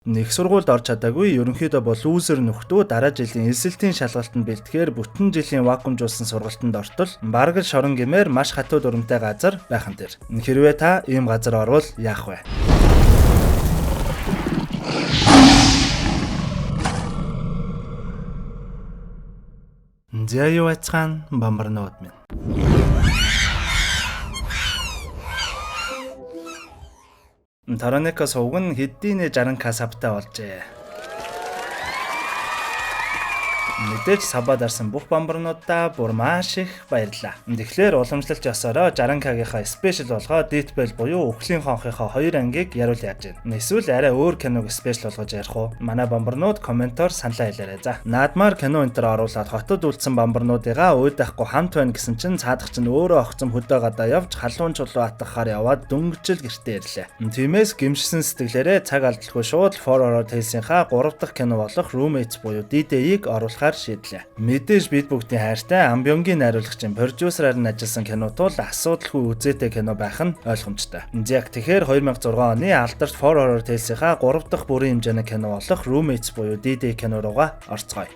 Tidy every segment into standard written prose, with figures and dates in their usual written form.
Нэг сургуульд орж чадаагүй ерөнхийдөө бол лүүзер нөхдөө дараа жилийн эсэлтийн шалгалтанд бэлтгэхээр бүтэн жилийн вакуумжуулсан сургалтанд ортол бараг л шорон гэмээр маш хатуу дүрмтэй газар байхан тэр. Хэрвээ та ийм газар орвол яах вэ? За юу ацхан бамбарнууд минь. Таранека сувг нь хэдийн 60к сабтай болжээ. Мэдээж сабад арсан бүх бамбарнуудаа бүр маш их баярлалаа. Тэгэхээр уламжлалт ёсороо 60к-гийнхаа спешиал болгоод Deathbell буюу Үхлийн хонхынхаа 2 ангийг яруул яаж байна. Эсвэл арай өөр киног спешиал болгож ярих уу? Манай бамбарнууд комментоор саналаа хэлээрэй за. Наадмаар кино энтер оруулаад хотод үлдсэн бамбарнуудыгаа уйдахгүй хамт байна гэсэн чинь цаадах чинь өөрөө огцом хөдөө гадаа явж халуун чулуу атгахаар яваад дөнгөжл гэртээ ирлээ. Тиймээс гимшсэн сэтгэлээрээ цаг алдалгүй шууд For Horror Tales-ийнхаа 3 дахь кино болох Roommates буюу D-Day-ийг оруулахаар шийдлээ. Мэдээж бид бүгдийн хайртай Амбёнгийн найруулагчийн продюсераар нь ажилласан кино тул асуудалгүй үзээтэй кино байх нь ойлгомжтой. Яг тэгэхээр 2006 оны алдарт For Horror Tales-ийнхаа 3 дахь бүрийн хэмжээний кино болох Roommates буюу D-Day кино руугаа орцгоё.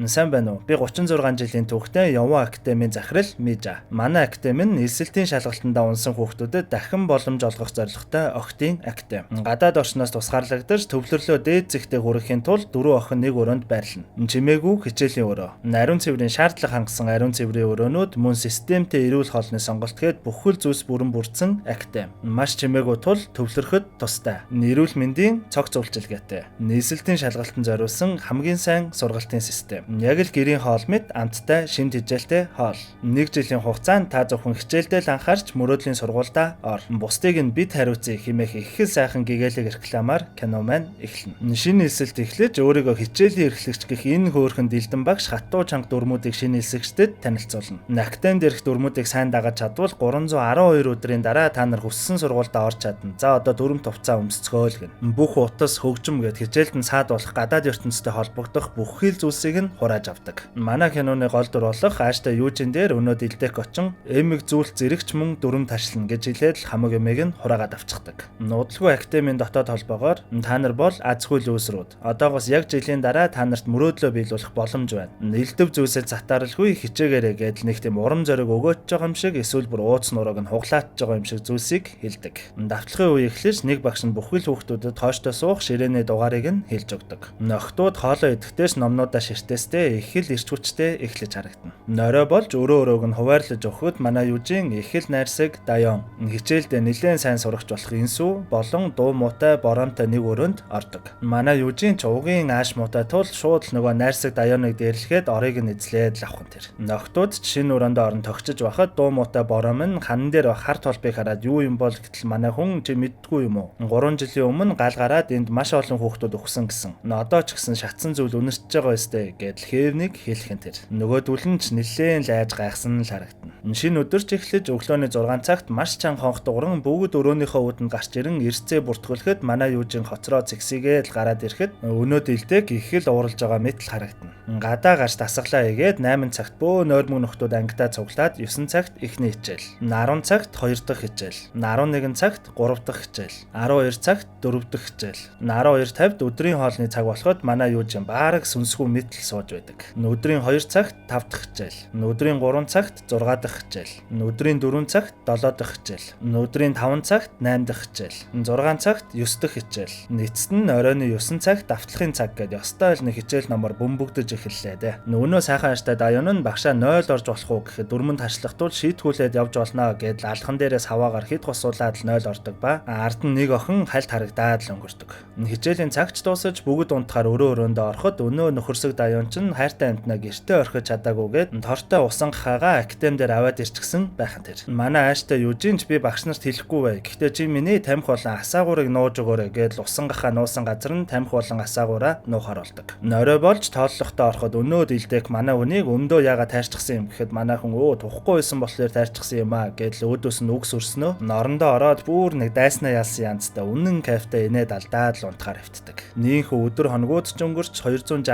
Сайн байна уу? Би 36 жилийн түүхтэй Яваа Академийн захирал Мижа. Манай академи нь эсэлтийн шалгалтандаа унсан хүүхдүүдэд дахин боломж олгох зорилготой охидын академи. Гадаад орчноос тусгаарлагдаж төвлөрлөө дээд зэгтээ хүрэхийн тулд 4 охин нэг өрөөнд байрлана. Чимээгүй хичээлийн өрөө. Ариун цэврийн шаардлага хангасан ариун цэврийн өрөөнүүд мөн системтэй эрүүл хоолны сонголт гээд бүхэл зүйлс бүрэн бүрдсэн академи. Маш чимээгүй тул төвлөрөхөд тустай. Эрүүл мэндийн цог зөвлөлттэй. Эсэлтийн шалгалтанд зориулсан хамгийн сайн сургалтын систем. Яг л гэрийн хоол мэд амттай шимт хижээлтэй хоол. 1 жилийн хугацаанд та зөвхөн хичээлдээ л анхаарч мөрөөдлийн сургуультай ор. Бусдыг нь бид хариуцъя хэмээх их их сайхан гэгээлэг рекламаар кино маань эхэлнэ. Шинэ эсэлт эхлэж өөрийгөө хичээлийн эрхлэгч гэх энэ хөөрхөн дэлдэн багш хатуу чанга дүрмүүдийг шинэ эсэгчдэд танилцуулна. Актанд дээрх дүрмүүдийг сайн дагаж чадвал 312 өдрийн дараа та нар хүссэн сургуультай орж чадна. За одоо дүрм тувцаа өмсцгөөл гэн. Бүх утас хөгжим гэд хичээлд нь саад болох гадаад ертөнцтэй холбогдох бүхэл зүйлсийг нь хурааж авдаг. Манай киноны гол дүр болох ааштай юужин дээр өнөө дэлдэх очин эмэг зүйлт зэрэгч мөн дүрм ташлана гэж хэлээд л хамаг эмээг нь хураагаад авчихдаг. Нуудлгүй академийн дотоод холбоогоор та нар бол азгүй лүүсрүүд. Одоогоос яг жилийн дараа та нарт мөрөөдлөө биелүүлэх боломж байна. Нэлдэв зүйлсээ затааралгүй хичээгээрэй гэдэл нэг тийм урам зориг өгөөж байгаа юм шиг эсвэл бүр ууц нурууг нь хуглаатж байгаа юм шиг зүйлсийг хэлдэг. Давталгын үе эхлэж нэг багш нь бүхэл хүүхдүүдэд хооштой суух ширээний дугаарыг нь хэлж өгдөг. Охтууд хоолоо идэхтэйс номнуудаа ширтээстэй их л эрч хүчтэй эхлэж харагдана. Норой болж өрөөг нь хуваарлаж өгөхөд манай юужийн их л найрсаг Даян хичээлдээ нэлээд сайн сурагч болох Инсүү болон дуу муутай Боромтой нэг өрөөнд ордог. Манай юужийн чуугийн ааш муутай тул шууд л нөгөө найрсаг Даяныг дээрлэхэд орыг нь эзлээд л авах нь тэр. Охтууд шинэ өрөөнд орон тогтчиж байхад дуу муутай Бором нь ханан дээр байх хар толбыг хараад юу юм бол гэтэл манай хүн чи мэддгүй юм уу? 3 жилийн өмнө гал гараад энд маш олон хүүхдүүд өгсөн гэсэн. Одоо ч гэсэн шатсан зүйл үнэрч байгаа өстэй гэдэл хээвнийг хэлхэн тэр. Нөгөөдүүл нь ч нэлээд лайж гайхсан л харагдана. Шинэ өдөрч эхлэж өглөөний 6 цагт маш чанга хонх дууран бүгд өрөөнийхөө үүдэнд гарч ирэн эрсцээ бүртгүүлэхэд манай юужийн хоцроо зэгсийгээд л гараад ирэхэд өнөө дэлдэг их л ууралж байгаа мэт л харагдана. Гадаа гарч дасглаа игээд 8 цагт бөө нойрмог нөхдүүд ангидаа цуглаад 9 цагт эхний хичээл, 10 цагт 2 дахь хичээл, 11 цагт 3 дахь хичээл, 12 цагт 4 дахь хичээл, 12:50-д өдрийн хоолны цаг болоход манай юужийн баараг сүнсгүй мэт л сууж байдаг. Өдрийн 2 цагт 5 дахь хичээл, өдрийн 3 цагт 6 дахь хичээл, өдрийн 4 цагт 7 дахь хичээл, өдрийн 5 цагт 8 дахь хичээл, 6 цагт 9 дахь хичээл. Нийтд нь оройн 9 цагт давтлахын цаг гэдэг ёстой л нэг хичээл номоор бөмбөгдөж эхэллээ дээ. Өнөө сайхан ааштай Даян нь багшаа 0 орж болох уу гэхэд дүрмэнд ташлах тул шийтгүүлээд явж болно гэдэл алхан дээрээс хаваагаар хэд хусуулаад л 0 ордог ба ард нь нэг охин хальт харагдаад л өнгөрдөг. Хичээлийн цагч дуусаж бүгд унтахаар өрөөндөө ороход өнөө нөхөрсөг Даян ч хайртай амтнаа гэртээ орхиж чадаагүйгээд тортой усан гахаага академи дээр аваад ирчихсэн байхан тэр. Манай ааштай Южинч би багш нарт хэлэхгүй бай. Гэхдээ чи миний тамхи болон асаагуурыг нууж өгөөрэй гэдэл усан гахаа нуусан газар нь тамхи болон асаагаараа нуухаар болдог. Орой болж тооллогтой ороход өнөө дилдэг манай хүнийг өмдөө яага тайрчихсан юм гэхэд манай хүн тухгүй байсан болохоор тайрчихсан юм аа гэдэл өөдөөс нь үгс өрснөө. Норондоо ороод бүр нэг дайснаа ялсан янзтай үнэн кафе инээд алдаад л унтахаар хөвтдөг. Нийхүү өдөр хоногуут ч өнгөрч 268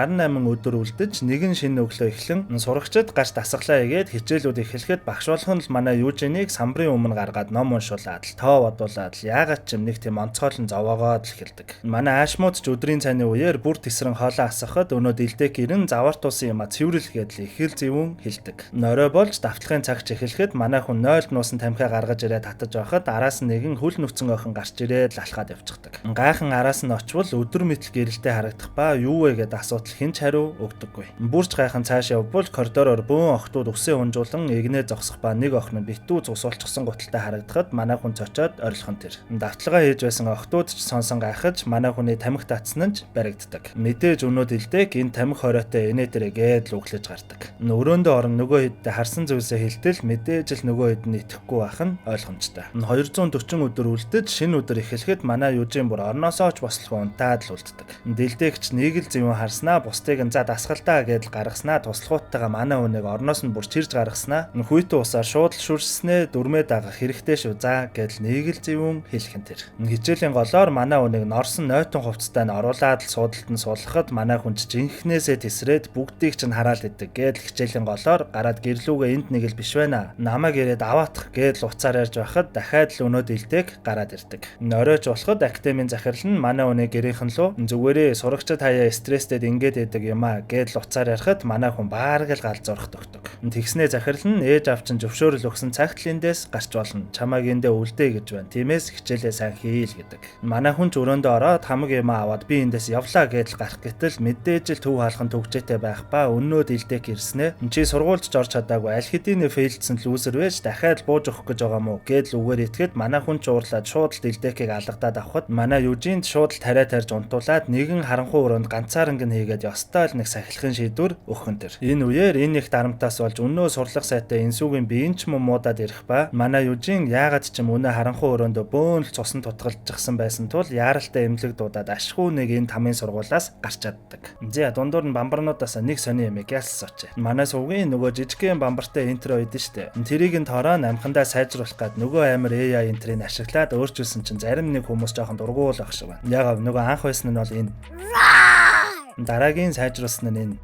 өдөр үлдэж нэгэн шинэ өглөө эхлэн сурагчид гарч дасглаа игээд хичээлүүд эхлэхэд багш болгон л манай Южинийг самбарын өмнө гаргаад ном уншуулаад л тоо бодуулаад л яагаад ч юм нэг тийм онцгойлон зовоогоод л эхэлдэг. Манай аашмууд ч өдрийн цайны үеэр бүр тесрэн хоолоо асахад өнөө дилдэг ирэн завар тусан юм а цэвэрлэгээд л их хэл зэвүүн хэлдэг. Орой болж давталгын цаг ч эхлэхэд манай хүн 0-д нуусан тамхиа гаргаж ирээд татаж байхад араас нь нэгэн хүл нүцэн охин гарч ирээд л алхаад явчихдаг. Гайхан араас нь очвол өдөр мэтэл гэрэлтэй харагдах ба юу вэ гэдэг асуудал хинч хариу өгдөггүй. Бүрч гайхан цааш явбал коридороор бөөн охтууд үсээ унжуулан игнээ зогсох ба нэг охин нь битүү цусуулчихсан гуталтай харагдахад манай хүн цочоод орилхон тэр. Давталгаа хийж байсан охтууд ч сонсон гайхаж манай хүний тамхи татсан нь ч баригддаг. Мэдээж өнөө дилдэг энэ тамхи хоройтой инээ дээрээ л өглөж гардаг. Өрөөндөө орон нөгөө хэдтэй харсан зүйлсээ хэлтэл мэдээж л нөгөө хэд нь итгэхгүй байх нь ойлгомжтой. 240 өдөр үлдэж шинэ өдөр эхлэхэд манай Южин бүр орноосоо ч бослого унтаад л үлддэг. Дилдэгч нэг л зэвэн харснаа бусдыг нь за дасгалтаа гэдэл гаргаснаа туслахууттайгаа манай хүнийг орноос нь бүр чирж гаргаснаа хүйтэн усаар шууд л шүрснээ дүрмээ дагах хэрэгтэй шүү за гэдэл нэг л зэвэн хэлхэн тэр. Хичээлийн голоор манай хүнийг норсон нойтон хувцастай нь оруулаад л суудалд нь суулгахад манай хүн жинхнээсээ тесрээд бүгдийг ч хараал идэг гэдэл хичээлийн голоор гараад гэрлүүгээ энд нэг л биш байна. Намайг ирээд аваатах гэдэл уцаар ярьж байхад дахиад л өнөө дилдэг гараад ирдэг. Оройч болоход академийн захирал нь манай хүнийг гэрийнхэн лөө зүгээрээ сурагчид хаяа стресстэд ингээд идэг юм а гэдэл уцаар ярихад манай хүн баарг л галзуурах тогтдог. Тэгснээ захирал нь ээж авчин зөвшөөрөл өгсөн цагт л эндээс гарч болно. Чамайг эндээ үлдээ гэж байна. Тиймээс хичээлээ сайн хийл гэдэг. Манай хүн ч өрөөндөө ороод хамаг юм аваад би эндээс явлаа гэдэл гарах гэтэл мэдээж л төв хаалхан төгжээтэй байх ба өнөө дилдэг ирснэ. Чи сургуульд ч орч чадаагүй аль хэдийн фейлдсэн лүүсэр байж дахиад бууж өгөх гэж байгаа мó гэдэл үгээр итгээд манай хүн ч уурлаад шууд л дилдэкийг алгадаад авахд манай Южинд шууд л тариа тарьж унтуулад нэгэн харанхуй өрөөнд ганцаарнг нь хийгээд ёстой л нэг сахилахын шийдвэр өгсөн тэр. Энэ үеэр энэ их дарамтаас болж өнөө сурлах сайтай энсүүгийн биеийн ч муудаад ирэх ба манай Южин яагаад ч юм өнөө харанхуй өрөөндөө бөөн л цусан тутгалжчихсан байсан тул яаралтай эмнэлэг дуудаад ашгүй нэг энэ тамийн сургуулаас гарч чаддаг. За дундуур нь бамбарнуудаас нэг сони юм ялсаач. Манай сувгийн нөгөө жижигхэн бамбартай интро идэв штэ. Тэрийг нь тоороо амхандаа сайжруулах гад нөгөө амар AI интрийг ашиглаад өөрчилсөн чинь зарим нэг хүмүүс жоохон дургуул байх шиг байна. Яг нөгөө анх байсан нь бол энэ дараагийн сайжруулсан нь энэ.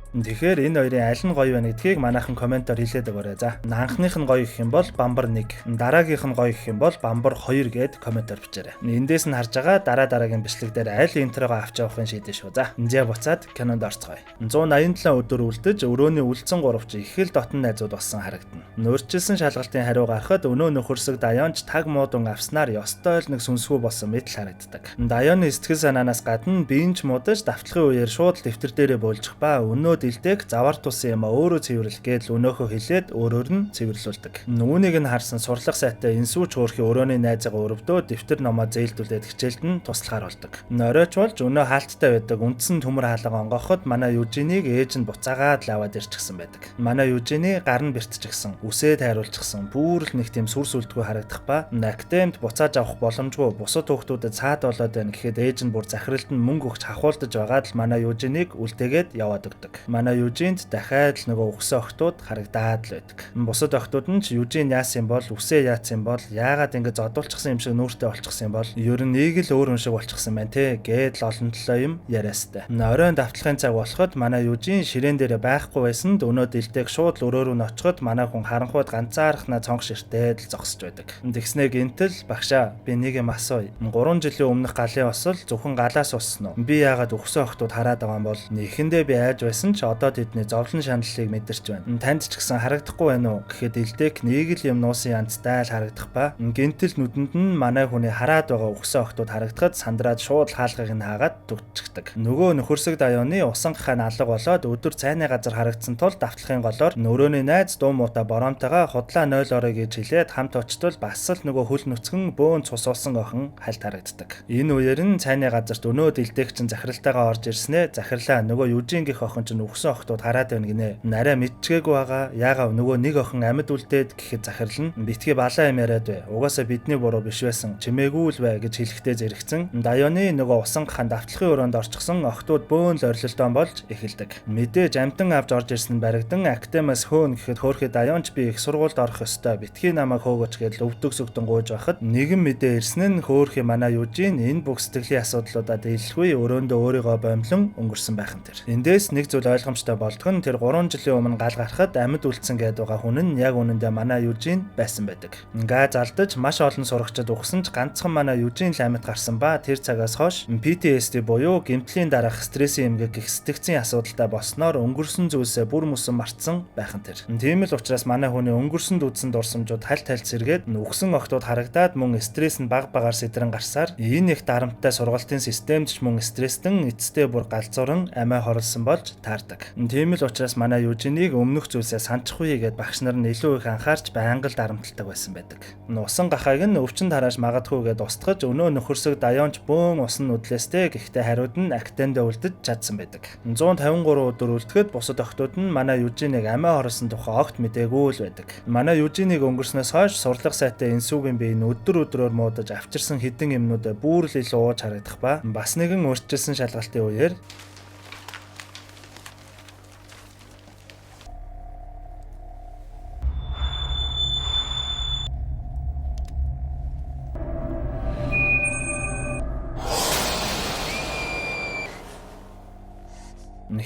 Тэгэхээр энэ хоёрын аль нь гоё байна гэдгийг манайхан комментоор хэлээд өгөөрэй. За, анхных нь гоё гэх юм бол бамбар 1, дараагийнх нь гоё гэх юм бол бамбар 2 гэд комментоор бичээрэй. Эндээс нь харж байгаа дараагийн бичлэг дээр аль интрого авч явахын шийдэн шүү. За, энзээ буцаад кинонд орцгоё. 187 өдөр үлдэж өрөөний үлдсэн 3 ч их л дотн найзууд болсон харагдана. Нөрчилсэн шалгалтын хариу гарахад өнөө нөхөрсөг Дайонч таг муудун авснаар ёстой л нэг сүнсгүй болсон мэт л харагддаг. Дайоны сэтгэл санаанаас гадна биенч муудаж давталхын үеэр шууд дэвтэр дээрээ бөөлжих ба өнөө дилдэг завар тусан юм а өөрөө цэвэрлэх гэдэл өнөөхөө хэлээд өөрөөр нь цэвэрлүүлдэг. Үүнийг нь харсан сурлах сайтай энсүүч хөөрхи өрөөний найзгаа өрөвдөө дэвтэр номоо зээлдүүлээд хичээлд нь туслахаар болдог. Оройч болж өнөө хаалттай байдаг үндсэн төмөр хаалга онгоход манай Южинийг ээж нь буцаагаад л аваад ирчихсэн байдаг. Манай Южины гар нь бэртчихсэн, үсээ тайруулчихсан, бүр л нэг тийм сүр сүлдгүй харагдах ба академид буцааж авах боломжгүй бусад хүүхдүүдэд цаад болоод байна гэхэд ээж нь бүр захиралд нь мөнгө өгч хахуулдаж байгаад л манай Южинийг үлдээгээд яваад өгдөг. Манай Южинд дахиад л нөгөө өгсөн охтууд харагдаад л байдаг. Бусад охтууд нь ч Южин яасан бол, үсээ яасан бол, яагаад ингэ зодуулчихсан юм шиг нүүртэй болчихсон юм бол, ер нь нэг л өөр юм шиг болчихсон байна те гэдэл олон толоо юм яриастай. Оройн давталхын цаг болоход манай Южин ширээн дээр байхгүй байсанд өнөө дилдэг шууд л өрөө рүү нь очиход манай хүн харанхууд ганцаархнаа цонх ширтээд л зогсож байдаг. Тэгснээ гинтэл багшаа би нэг юм асууя. 3 жилийн өмнөх галын осол зөвхөн галаас уссан уу? Би яагаад өгсөн охтууд хараад байгаа юм бол нэхэндээ би айж байсан ч ч одоо тэдний зовлон шаналлыг мэдэрч байна. Танд ч гэсэн харагдахгүй байна уу гэхэд Дэлдэг нэг л юм нуусан янзтай л харагдах ба гинтэл нүдэнд нь манай хүний хараад байгаа өгсөн охтууд харагдахад сандраад шууд хаалгыг нь хаагаад төгччихдэг. Нөгөө нөхөрсөг даяаны усан гахаан алга болоод өдөр цайны газар харагдсан тул давтлахын голоор нөрөөний найз дуу муутай бороомтойгоо худлаа 0 орой гэж хэлээд хамт очтол бас л нөгөө хөл нүцгэн бөөн цус уусан охин хальт харагддаг. Энэ үеэр нь цайны газарт өнөө Дэлдэг чин захиралтайгаа орж ирснээ захирлаа нөгөө Южин гих охин чин өгсөн охтууд хараад байна гинэ. Нарай мэдчихээгүй байгаа. Яагаад нөгөө нэг охин амьд үлдээд гэхэд захирал нь битгий балаа юм яриад бай. Угаасаа бидний буруу биш байсан. Чимээгүй л бай гэж хэлэхдээ зэрэгцэн даяаны нөгөө усан гахаан давтлахын өрөөнд орчихсон охтууд бөөн л орилолтон болж эхэлдэг. Мэдээж амтан авч орж ирсэн нь баригдан актемас хөөн гэхэд хөөхөд даяонч би их сургуульд орох ёстой. Битгий намайг хөөгөөч гэж өвдөг сүгдэн гуйж байхад нэгэн мэдээ ирсэн нь хөөхий манай Южин энэ бүх сэтгэлийн асуудлуудад дийлэхгүй өрөөндөө өөрийгөө бомлон өнгөрсөн байхан тэр. Эндээс нэг зүйл ойлгомжтой болдгоо нь тэр 3 жилийн өмнө гал гарахад амьд үлдсэн гэдэг байгаа хүн нь яг үнэндээ манай Южин байсан байдаг. Ингээ залдаж маш олон сурагчид өгсөн ч ганцхан манай Южин л амьд гарсан ба тэр цагаас хойш PTSD буюу гэмтлийн дараах стрессийн эмгэг гэх сэтгцийн асуудалтай болсноор өнгөрсөн зүйлсээ бүр мөсөн мартсан байхан тэр. Тийм л учраас манай хүний өнгөрсөнд үдсэн дурсамжууд хальт сэргээд өгсөн охтууд харагдаад мөн стресс нь баг багаар сэтрэн гарсаар энэ их дарамттай сургалтын системд ч мөн стресстэн эцэстээ бүр галзууран амиа хорлсон болж таардаг. Тийм л учраас манай Южинийг өмнөх зүйлсээ санчихгүй гэд багш нар нь илүү их анхаарч байнга л дарамталдаг байсан байдаг. Усан гахайг нь өвчнөд харааж магадгүй гэд устгаж өнөө нөхөрсөг даяонч бөөн усан нүдлээстэй гэхдээ хариуд нь актендээ үлдэж чадсан байдаг. 153 өдөр үлдэхэд бусад охтууд нь манай Южинийг амиа хорлсон тухай огт мэдээгүй л байдаг. Манай Южинийг өнгөрснөөс хойш сурлага сайтай энсүүгийн бие нь өдрөөр муудаж авчирсан хідэн юмнуудаа бүр л илүү ууж харагдах ба бас нэгэн өөрчилсөн шалгалтын үеэр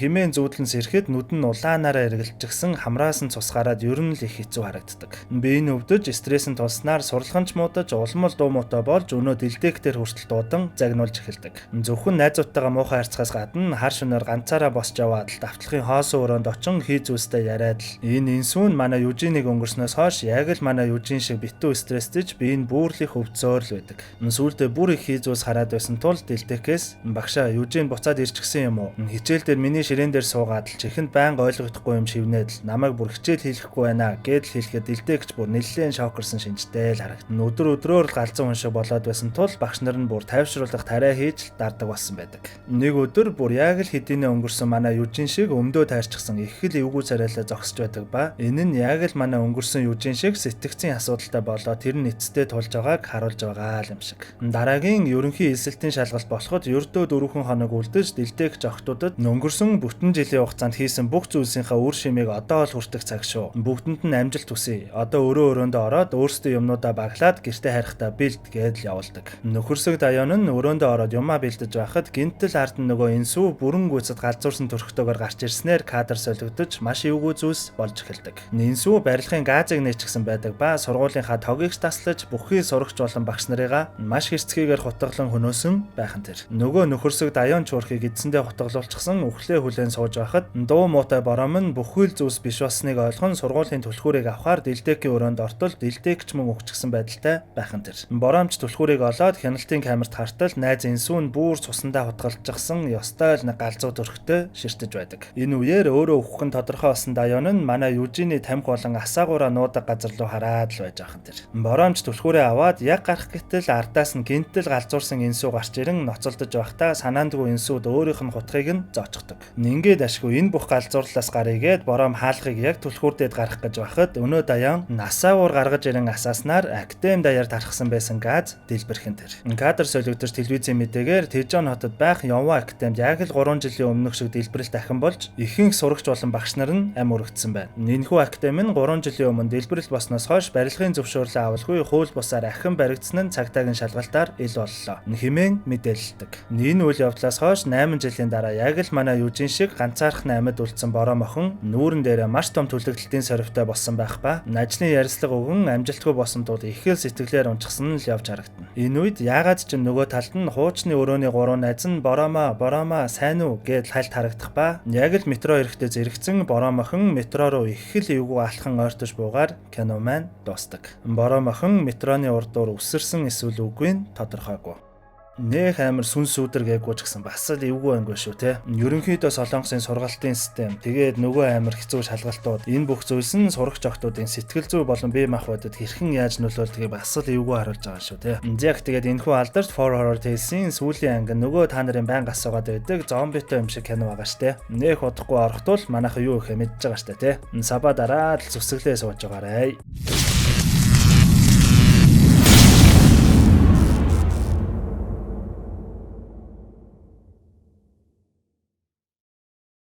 химэн зүүдлэн сэрхэд нүд нь улаанаараа эргэлжчихсэн хамраас нь цус гараад ер нь л их хэцүү харагддаг. Бие нь өвдөж, стрессэн тулснаар сурлаганч муудаж, улмал дуу муутай болж өнөө Дэлдэгтэр хүртэл дуудан загнуулж эхэлдэг. Зөвхөн найзуудтайгаа муухай харьцахаас гадна хар шөнөөр ганцаараа босч яваад давтлахын хоосон өрөөнд очин хий зүйлстэй яриад л энэ инсүүн манай Южинийг өнгөрснөөс хойш яг л манай Южин шиг битүү стресстэж бие нь бүүрлэх өвдсөөр л байдаг. Сүүлдээ бүр их хий зүйлс хараад байсан тул Дэлдэгээс багшаа Южин буцаад ирчихсэн юм уу? Хичээл дээр миний ширээн дээр суугаад л чихэнд байнга ойлгохдохгүй юм шивнээд л намайг бүр хичээл хийхгүй байна гэд л хэлэхэд Дэлдэгч бүр нэлээд шокерсон шинжтэй л харагдана. Өдрөөр л галзуу хүн шиг болоод байсан тул багш нар нь бүр тайвшруулах тариа хийж л дардаг болсон байдаг. Нэг өдөр бүр яг л хэдийнэ өнгөрсөн манай Южин шиг өмдөө тайрчихсан их л эвгүй царайлаа зогсож байдаг ба энэ нь яг л манай өнгөрсөн Южин шиг сэтгцийн асуудалтай болоод тэр нь эцэстээ тулж байгааг харуулж байгаа юм шиг. Дараагийн ерөнхий эсэлтийн шалгалт болоход ердөө 4 хоног үлдэж Дэлдэгч охтуудад өнгөрсөн бүтэн жилийн хугацаанд хийсэн бүх зүйлсийнхаа үр шимийг одоо л хүртэх цаг шүү. Бүгдэнд нь амжилт хүсье. Одоо өрөөндөө ороод өөрсдөө юмнуудаа баглаад гэртээ харихтаа бэлд гэдэл явуулдаг. Нөхөрсөг даяон нь өрөөндөө ороод юмаа бэлдэж байхад гинтэл ард нь нөгөө энсүү бүрэн гүйцэд галзуурсан төрхтөөгөр гарч ирснээр кадр солигдож маш эвгүй зүйлс болж эхэлдэг. Энсүү барилгын газыг нээчихсэн байдаг ба сургуулийнхаа тогийг таслаж бүхий сурагч болон багш нарыгаа маш хэрцгийгээр хутгалан хөнөөсөн байхан тэр. Нөгөө нөхөрсөг даяон чуурхийг эдсэндээ хутгалуулчихсан үхлээ хүлээн сууж байхад дуу муутай бором нь бүхэл зүйлс биш болсныг ойлгон сургуулийн түлхүүрийг авахар Дэлдэггийн өрөөнд ортол Дэлдэгч мөн өгчихсэн байдалтай байхан тэр. Боромч түлхүүрийг олоод хяналтын камерт хартал найз энсүүн бүр цусандаа хутгалчихсан ёстой л нэг галзуу төрхтэй ширтэж байдаг. Энэ үеэр өөрөө өвхөн тодорхой болсон даяон нь манай Южины тамхи болон асаагаараа нуудаг газар руу хараад л байж байхан тэр. Боромч түлхүүрээ аваад яг гарах гэтэл ардаас нь гинтэл галзуурсан энсүү гарч ирэн ноцолдож байхдаа санаандгүй энсүүд өөрийнх нь хутгийг нь зоочдог. Ингээд ашгүй энэ бүх галзуурлаас гарыгээд бором хаалгыг яг түлхүүрдээд гарах гэж байхад өнөө даяан насаагуур гаргаж ирэн асааснаар актем даяар тархсан байсан газ дэлбэрхэн тэр. Кадр солигдож телевизийн мэдээгээр Тэжон хотод байх Яваа актемд яг л 3 жилийн өмнөх шиг дэлбэрэл дахин болж ихэнх сурагч болон багш нар нь ам өргөцсөн байна. Энэхүү актем нь 3 жилийн өмнө дэлбэрэл болсноос хойш барилгын зөвшөөрлөө авалгүй хууль бусаар ахин баригдсан нь цагдаагийн шалгалтаар ил боллоо хэмээн мэдээлэлдэг. Энэ үйл явдлаас хойш 8 жилийн дараа яг л манай үжин шиг ганцаархан амьд үлдсэн бороо мохон нүүрэн дээр маш том түлэгдэлтийн сорвтой болсон байх ба ажлын ярилцлага өгөн амжилтгүй болсон тул их л сэтгэлээр унчсан л явж харагдана. Энэ үед яагаад ч нөгөө талд нь хуучны өрөөний 3 найз нь Бороома сайн уу гэд хальт харагдах ба яг л метро эрэхтэй зэрэгцэн бороо мохон метро руу их л эвгүй алхан ойртож буугаар кино маань дуустдаг. Бороо мохон метроны урдуур үсэрсэн эсвэл үгүй нь тодорхойгүй. Нэх амар сүн сүдэр гээгүй ч гэсэн бас л эвгүй ангүй шүү те. Ерөнхийдөө Солонгосын сургалтын систем тэгээд нөгөө амар хэцүү шалгалтууд энэ бүх зүйлс нь сурагч охтуудын сэтгэл зүй болон бие махбодод хэрхэн яаж нөлөөлдгийг бас л эвгүй харуулж байгаа шүү те. Яг тэгээд энэхүү алдарт For Horror Tales-ийн сүүлийн анги нөгөө та нарын байнга асуугаад байдаг зомбитой юм шиг кино байгаа штэ. Нэх удахгүй орохдол манайха юу ихэ мэдж байгаа штэ те. Саба дараа л зүсгэлээ сууж байгаарай.